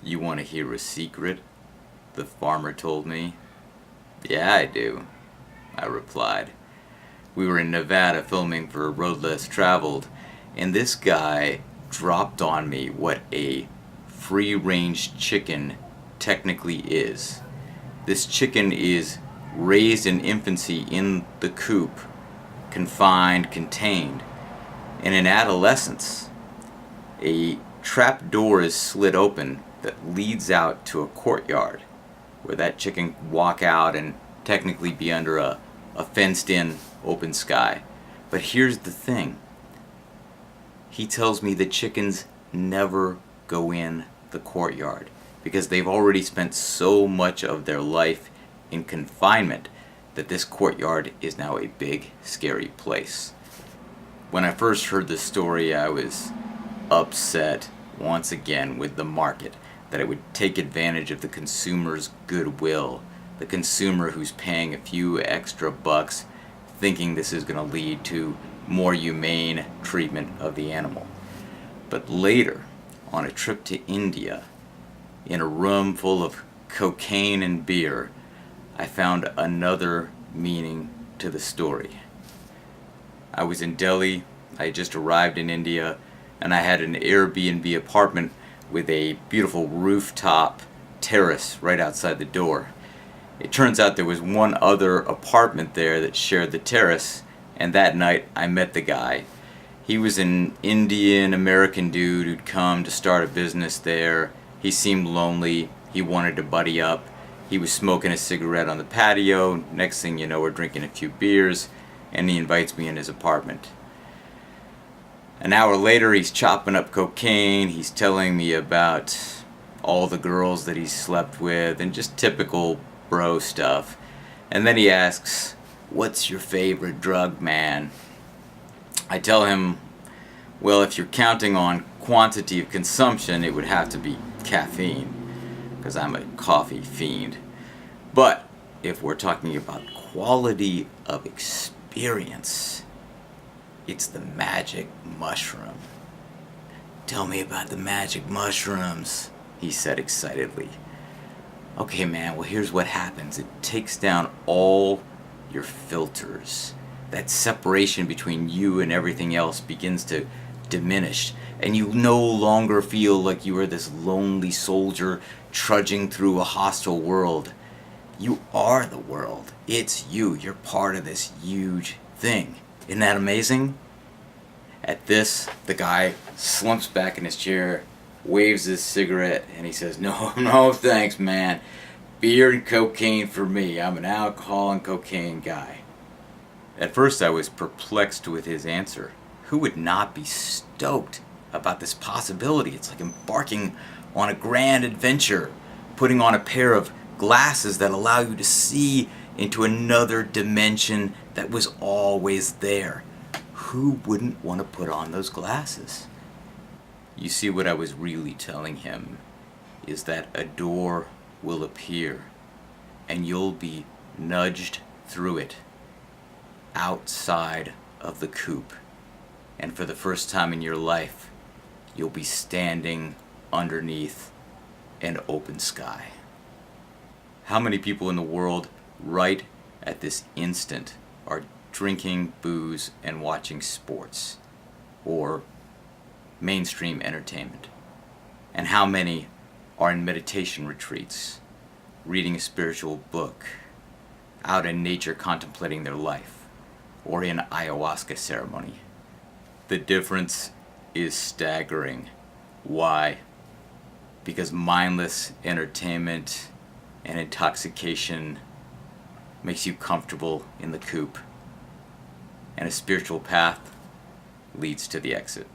You want to hear a secret? The farmer told me. Yeah, I do, I replied. We were in Nevada filming for Road Less Traveled, and this guy dropped on me what a free-range chicken technically is. This chicken is raised in infancy in the coop, confined, contained, and in adolescence, a trap door is slid open that leads out to a courtyard where that chicken can walk out and technically be under a fenced-in open sky. But here's the thing. He tells me the chickens never go in the courtyard because they've already spent so much of their life in confinement that this courtyard is now a big, scary place. When I first heard the story, I was upset once again with the market, that it would take advantage of the consumer's goodwill, the consumer who's paying a few extra bucks thinking this is going to lead to more humane treatment of the animal. But later, on a trip to India, in a room full of cocaine and beer, I found another meaning to the story. I was in Delhi, I had just arrived in India, and I had an Airbnb apartment with a beautiful rooftop terrace right outside the door. It turns out there was one other apartment there that shared the terrace, and that night I met the guy. He was an Indian American dude who'd come to start a business there. He seemed lonely. He wanted to buddy up. He was smoking a cigarette on the patio. Next thing you know, we're drinking a few beers, and he invites me in his apartment. An hour later, he's chopping up cocaine. He's telling me about all the girls that he's slept with and just typical bro stuff. And then he asks, "What's your favorite drug, man?" I tell him, well, if you're counting on quantity of consumption, it would have to be caffeine, because I'm a coffee fiend. But if we're talking about quality of experience, it's the magic mushroom. "Tell me about the magic mushrooms," he said excitedly. Okay, man, well, here's what happens. It takes down all your filters. That separation between you and everything else begins to diminish, and you no longer feel like you are this lonely soldier trudging through a hostile world. You are the world. It's you. You're part of this huge thing. Isn't that amazing? At this, the guy slumps back in his chair, waves his cigarette, and he says, No, thanks, man. Beer and cocaine for me. I'm an alcohol and cocaine guy." At first, I was perplexed with his answer. Who would not be stoked about this possibility? It's like embarking on a grand adventure, putting on a pair of glasses that allow you to see into another dimension that was always there. Who wouldn't want to put on those glasses? You see, what I was really telling him is that a door will appear, and you'll be nudged through it, outside of the coop. And for the first time in your life, you'll be standing underneath an open sky. How many people in the world right at this instant are drinking booze and watching sports or mainstream entertainment? And how many are in meditation retreats, reading a spiritual book, out in nature contemplating their life, or in ayahuasca ceremony? The difference is staggering. Why? Because mindless entertainment and intoxication makes you comfortable in the coop, and a spiritual path leads to the exit.